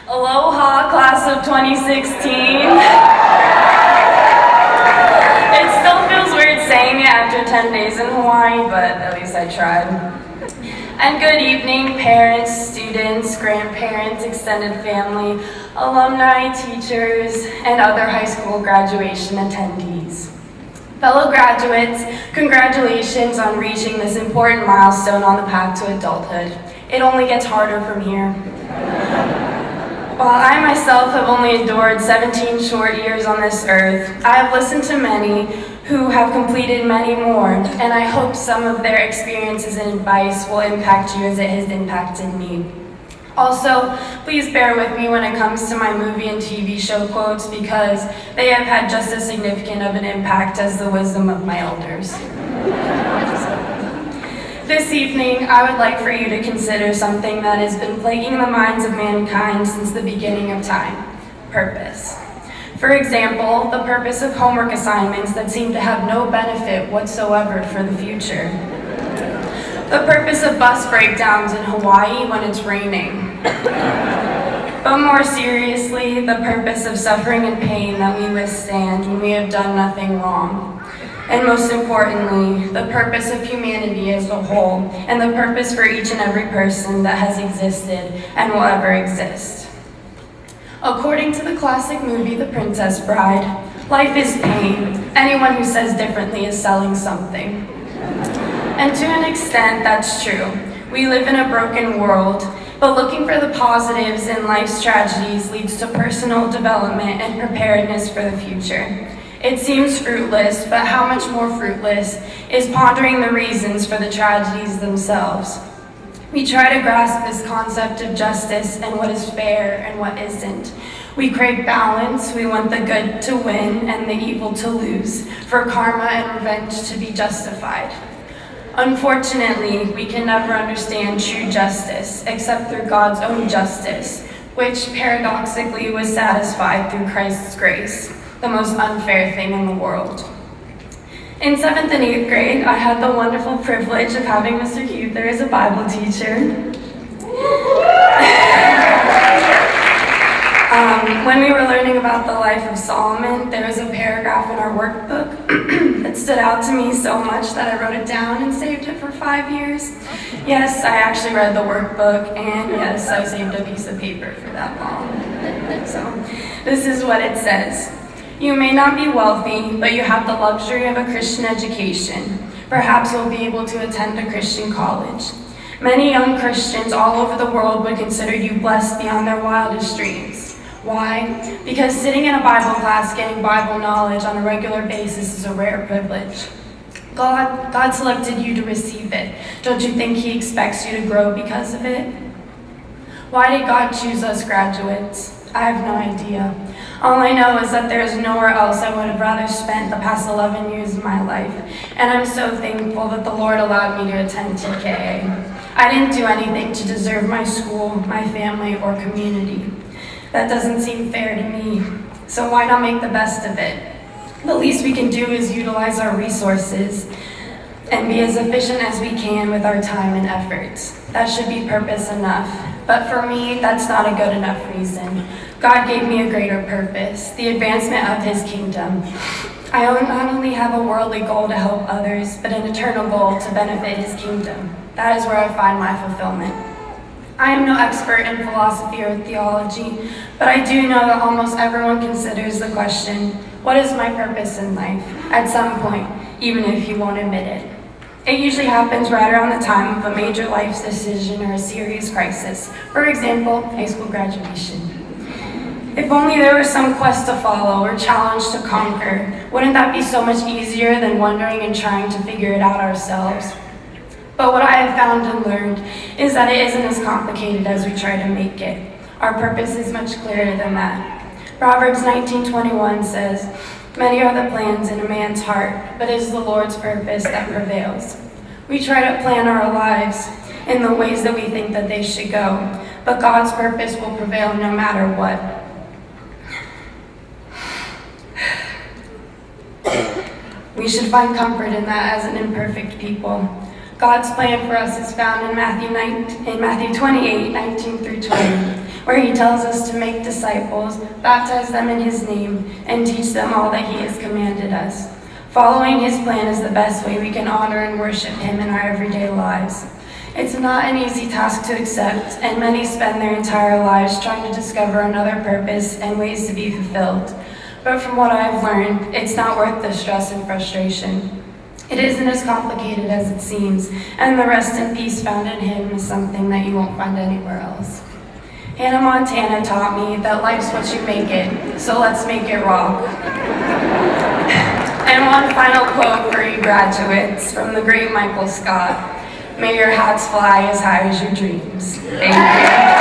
Aloha, class of 2016. It still feels weird saying it after 10 days in Hawaii, but at least I tried. And good evening, parents, students, grandparents, extended family, alumni, teachers, and other high school graduation attendees. Fellow graduates, congratulations on reaching this important milestone on the path to adulthood. It only gets harder from here. While I myself have only endured 17 short years on this earth, I have listened to many who have completed many more, and I hope some of their experiences and advice will impact you as it has impacted me. Also, please bear with me when it comes to my movie and TV show quotes because they have had just as significant of an impact as the wisdom of my elders. This evening, I would like for you to consider something that has been plaguing the minds of mankind since the beginning of time: purpose. For example, the purpose of homework assignments that seem to have no benefit whatsoever for the future. The purpose of bus breakdowns in Hawaii when it's raining. But more seriously, the purpose of suffering and pain that we withstand when we have done nothing wrong. And most importantly, the purpose of humanity as a whole, and the purpose for each and every person that has existed and will ever exist. According to the classic movie, The Princess Bride, life is pain. Anyone who says differently is selling something. And to an extent, that's true. We live in a broken world, but looking for the positives in life's tragedies leads to personal development and preparedness for the future. It seems fruitless, but how much more fruitless is pondering the reasons for the tragedies themselves. We try to grasp this concept of justice and what is fair and what isn't. We crave balance, we want the good to win and the evil to lose, for karma and revenge to be justified. Unfortunately, we can never understand true justice except through God's own justice, which paradoxically was satisfied through Christ's grace, the most unfair thing in the world. In 7th and 8th grade, I had the wonderful privilege of having Mr. Huther as a Bible teacher. When we were learning about the life of Solomon, there was a paragraph in our workbook that stood out to me so much that I wrote it down and saved it for 5 years. Yes, I actually read the workbook, and yes, I saved a piece of paper for that long. So, this is what it says. You may not be wealthy, but you have the luxury of a Christian education. Perhaps you'll be able to attend a Christian college. Many young Christians all over the world would consider you blessed beyond their wildest dreams. Why? Because sitting in a Bible class getting Bible knowledge on a regular basis is a rare privilege. God selected you to receive it. Don't you think He expects you to grow because of it? Why did God choose us graduates? I have no idea. All I know is that there is nowhere else I would have rather spent the past 11 years of my life, and I'm so thankful that the Lord allowed me to attend TKA. I didn't do anything to deserve my school, my family, or community. That doesn't seem fair to me, so why not make the best of it? The least we can do is utilize our resources and be as efficient as we can with our time and efforts. That should be purpose enough. But for me, that's not a good enough reason. God gave me a greater purpose, the advancement of His kingdom. I not only have a worldly goal to help others, but an eternal goal to benefit His kingdom. That is where I find my fulfillment. I am no expert in philosophy or theology, but I do know that almost everyone considers the question, what is my purpose in life, at some point, even if you won't admit it. It usually happens right around the time of a major life decision or a serious crisis. For example, high school graduation. If only there was some quest to follow or challenge to conquer, wouldn't that be so much easier than wondering and trying to figure it out ourselves? But what I have found and learned is that it isn't as complicated as we try to make it. Our purpose is much clearer than that. Proverbs 19:21 says, "Many are the plans in a man's heart, but it is the Lord's purpose that prevails." We try to plan our lives in the ways that we think that they should go, but God's purpose will prevail no matter what. We should find comfort in that as an imperfect people. God's plan for us is found in Matthew 28:19 through 20. where he tells us to make disciples, baptize them in his name, and teach them all that he has commanded us. Following his plan is the best way we can honor and worship him in our everyday lives. It's not an easy task to accept, and many spend their entire lives trying to discover another purpose and ways to be fulfilled. But from what I've learned, it's not worth the stress and frustration. It isn't as complicated as it seems, and the rest and peace found in him is something that you won't find anywhere else. Hannah Montana taught me that life's what you make it, so let's make it rock. And one final quote for you graduates from the great Michael Scott: "May your hats fly as high as your dreams." Thank you.